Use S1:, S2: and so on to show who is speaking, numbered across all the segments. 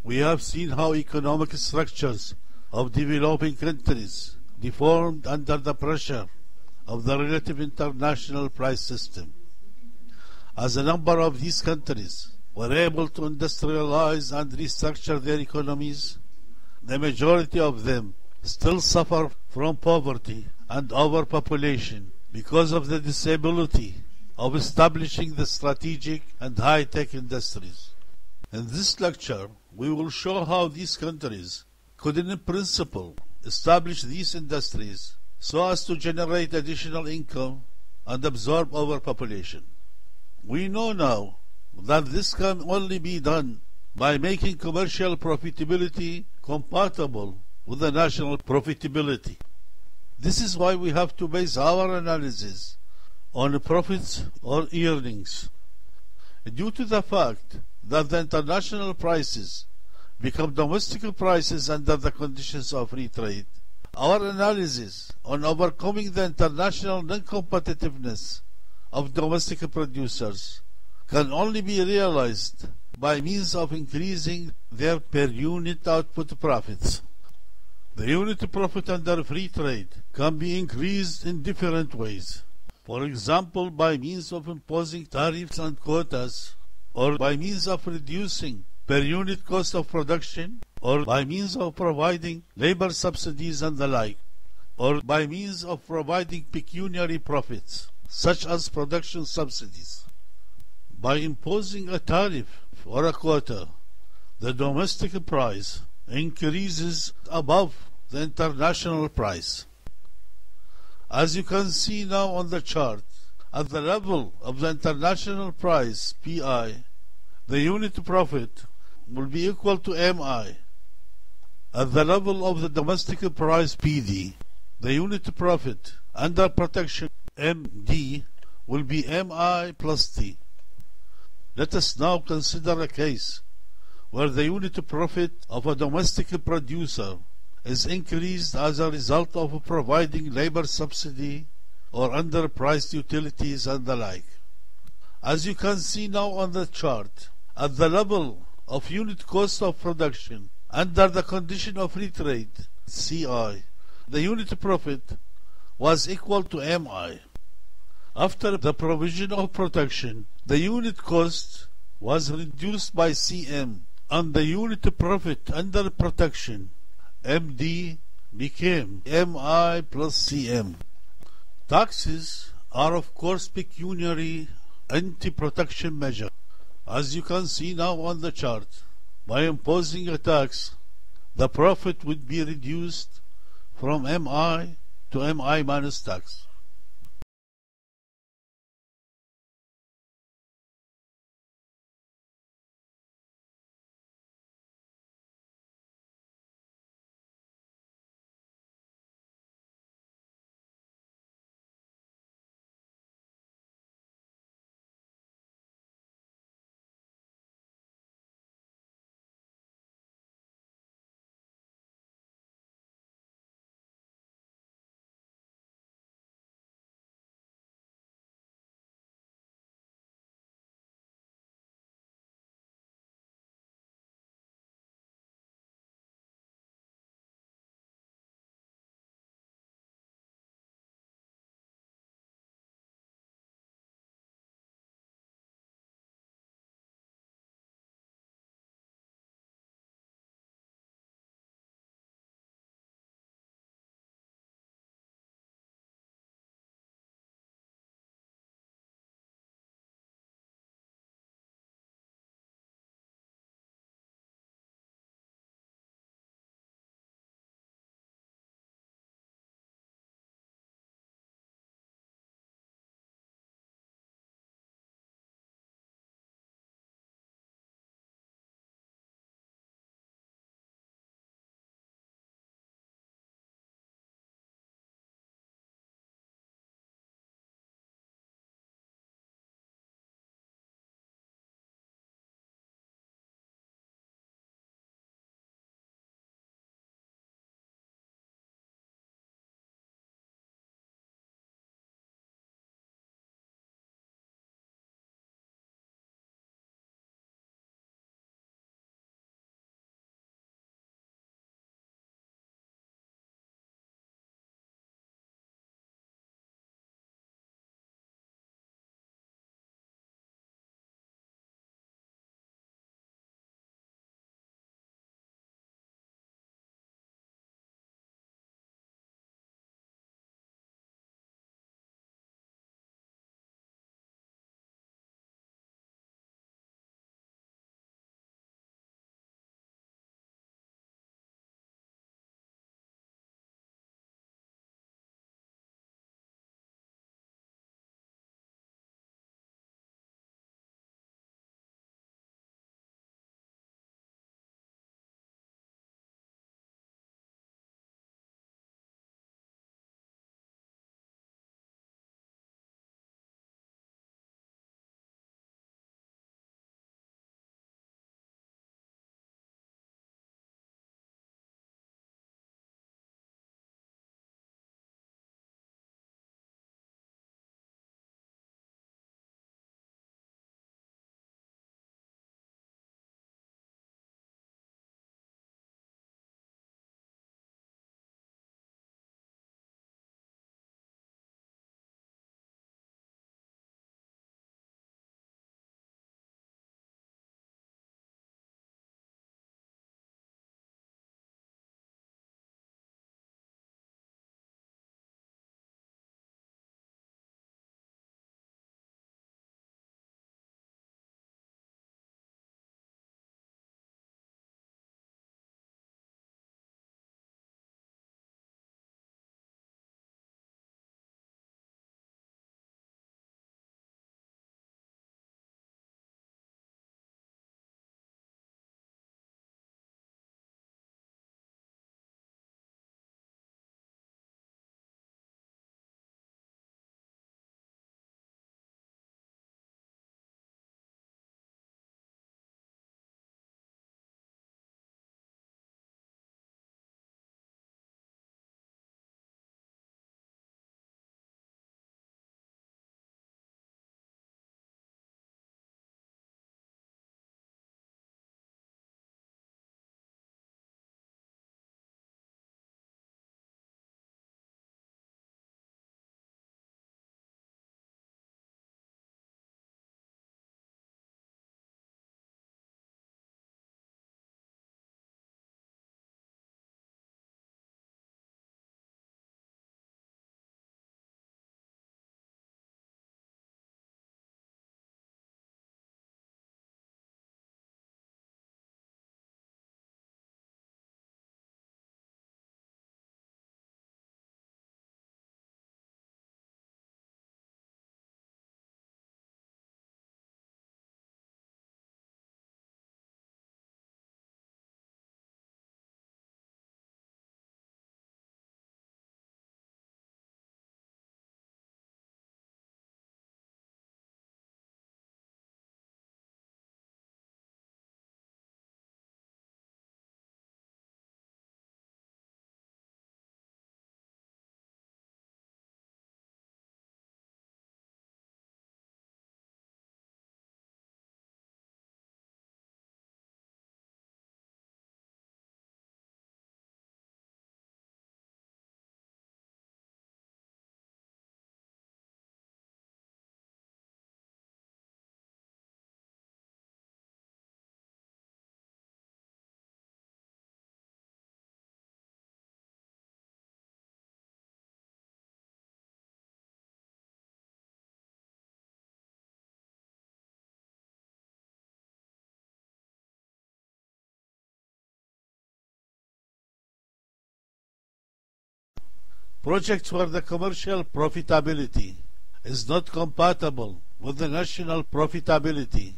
S1: We have seen how economic structures of developing countries deformed under the pressure of the relative international price system. As a number of these countries were able to industrialize and restructure their economies, the majority of them still suffer from poverty and overpopulation because of the disability of establishing the strategic and high-tech industries. In this lecture, we will show how these countries could in principle establish these industries so as to generate additional income and absorb overpopulation. We know now that this can only be done by making commercial profitability compatible with the national profitability. This is why we have to base our analysis on profits or earnings. Due to the fact that the international prices become domestic prices under the conditions of free trade, our analysis on overcoming the international non-competitiveness of domestic producers can only be realized by means of increasing their per unit output profits. The unit profit under free trade can be increased in different ways. For example, by means of imposing tariffs and quotas, or by means of reducing per unit cost of production, or by means of providing labor subsidies and the like, or by means of providing pecuniary profits, such as production subsidies. By imposing a tariff or a quota, the domestic price increases above the international price. As you can see now on the chart, at the level of the international price, PI, the unit profit will be equal to MI. At the level of the domestic price, PD, the unit profit under protection, MD, will be MI plus T. Let us now consider a case where the unit profit of a domestic producer is increased as a result of providing labor subsidy or underpriced utilities and the like. As you can see now on the chart, at the level of unit cost of production under the condition of free trade, CI, the unit profit was equal to MI. After the provision of protection, the unit cost was reduced by CM, and the unit profit under protection, MD, became MI plus CM. Taxes are of course pecuniary anti-protection measure. As you can see now on the chart, by imposing a tax, the profit would be reduced from MI to MI minus tax. Projects where the commercial profitability is not compatible with the national profitability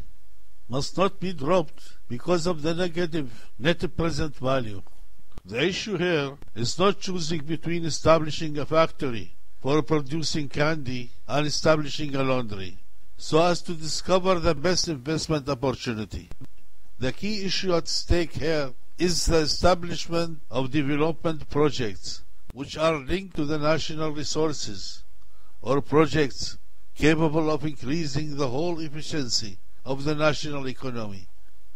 S1: must not be dropped because of the negative net present value. The issue here is not choosing between establishing a factory for producing candy and establishing a laundry, so as to discover the best investment opportunity. The key issue at stake here is the establishment of development projects which are linked to the national resources, or projects capable of increasing the whole efficiency of the national economy,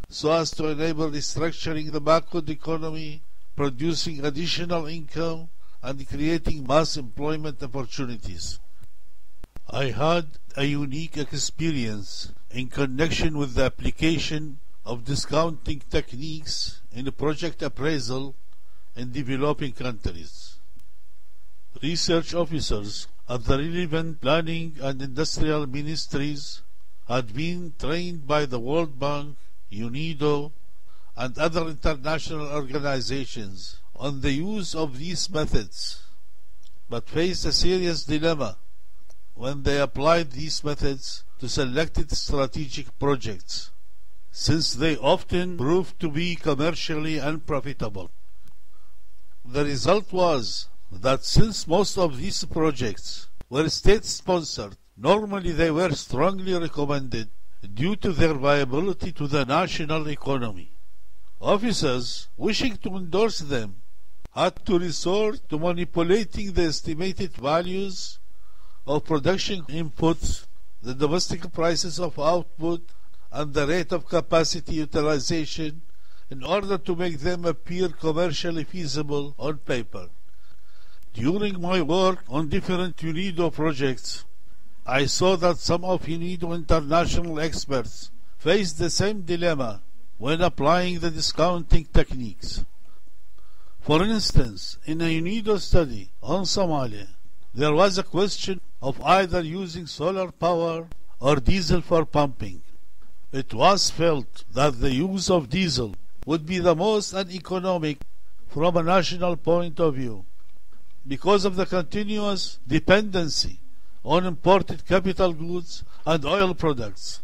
S1: so as to enable restructuring the backward economy, producing additional income, and creating mass employment opportunities. I had a unique experience in connection with the application of discounting techniques in project appraisal in developing countries. Research officers at the relevant planning and industrial ministries had been trained by the World Bank, UNIDO, and other international organizations on the use of these methods, but faced a serious dilemma when they applied these methods to selected strategic projects, since they often proved to be commercially unprofitable. The result was that since most of these projects were state-sponsored, normally they were strongly recommended due to their viability to the national economy. Officers wishing to endorse them had to resort to manipulating the estimated values of production inputs, the domestic prices of output, and the rate of capacity utilization in order to make them appear commercially feasible on paper. During my work on different UNIDO projects, I saw that some of UNIDO international experts faced the same dilemma when applying the discounting techniques. For instance, in a UNIDO study on Somalia, there was a question of either using solar power or diesel for pumping. It was felt that the use of diesel would be the most uneconomic from a national point of view because of the continuous dependency on imported capital goods and oil products.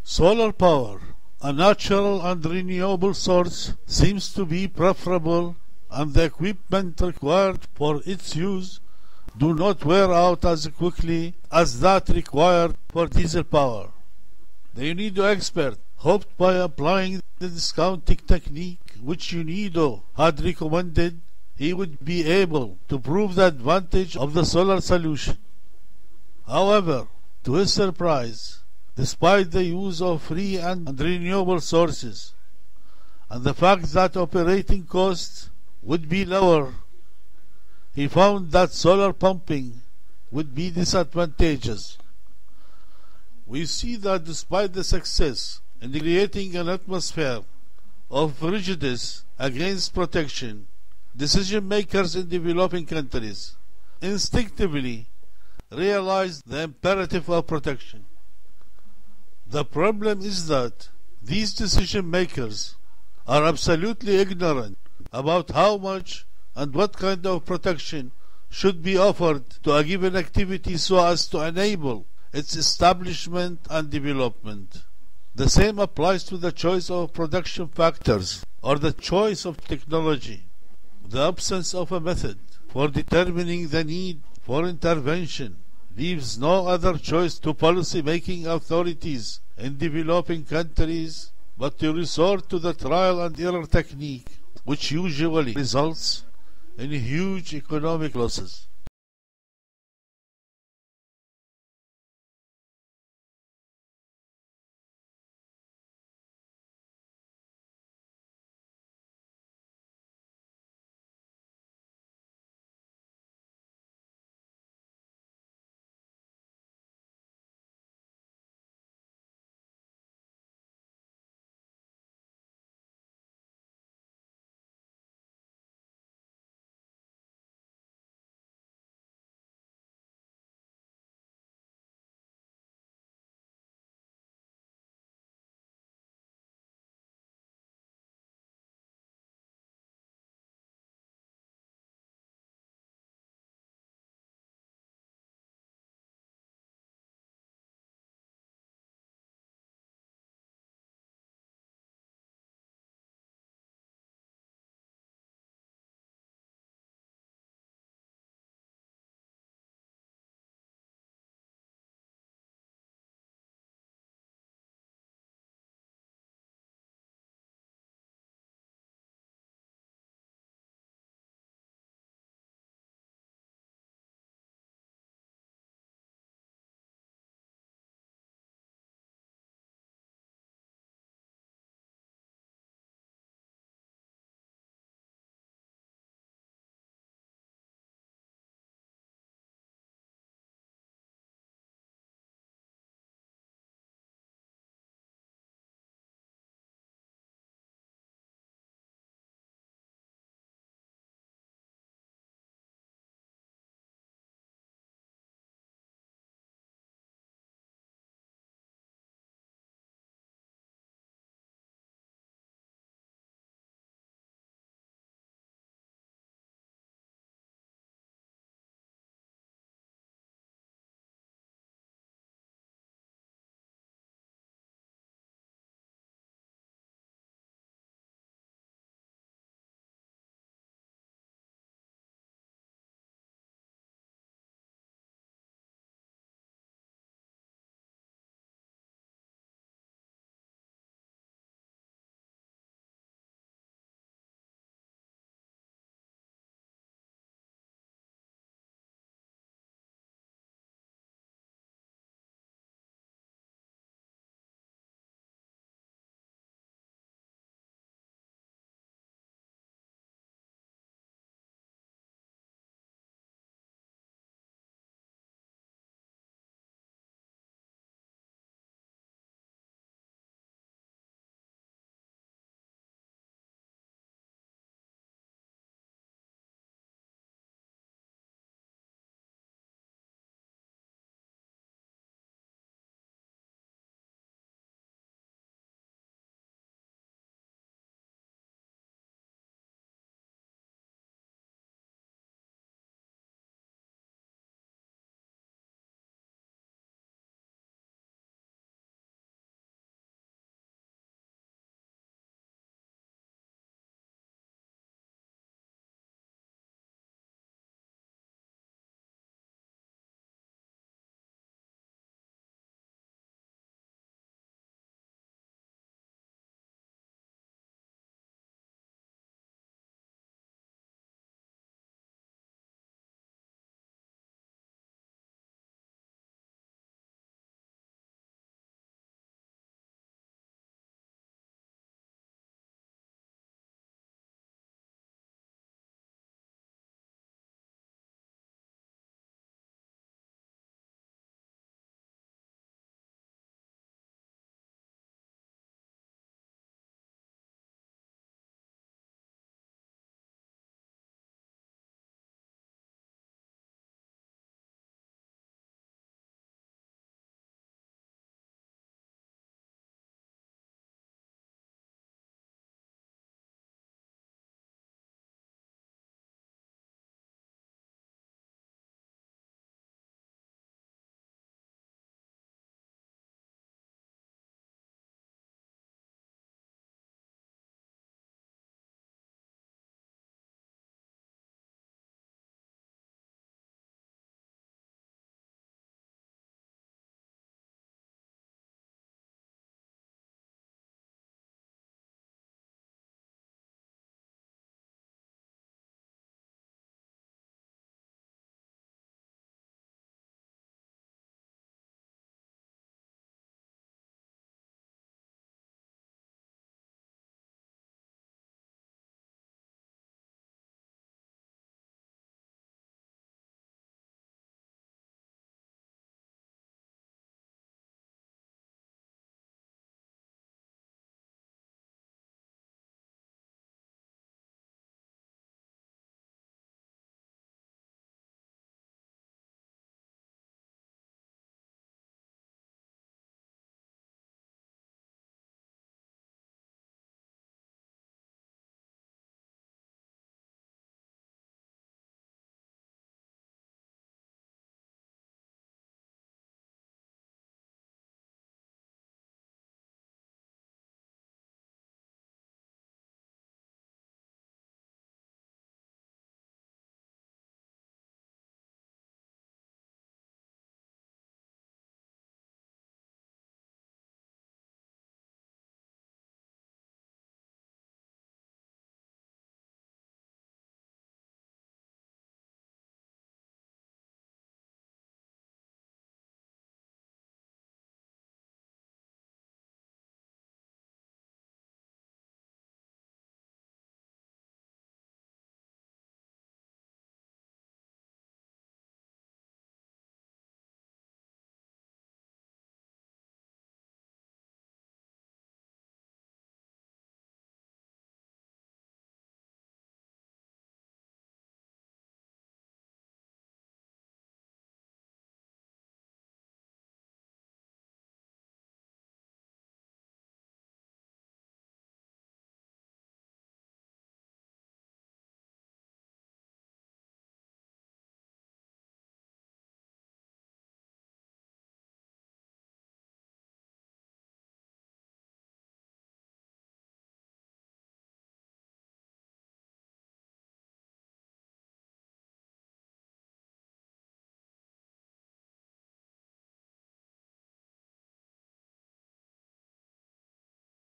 S1: Solar power, a natural and renewable source, seems to be preferable, and the equipment required for its use do not wear out as quickly as that required for diesel power. The UNIDO expert hoped by applying the discounting technique which UNIDO had recommended, he would be able to prove the advantage of the solar solution. However, to his surprise, despite the use of free and renewable sources, and the fact that operating costs would be lower, he found that solar pumping would be disadvantageous. We see that despite the success in creating an atmosphere of prejudice against protection, decision makers in developing countries instinctively realize the imperative of protection. The problem is that these decision makers are absolutely ignorant about how much and what kind of protection should be offered to a given activity so as to enable its establishment and development. The same applies to the choice of production factors or the choice of technology. The absence of a method for determining the need for intervention leaves no other choice to policy-making authorities in developing countries but to resort to the trial and error technique, which usually results in huge economic losses.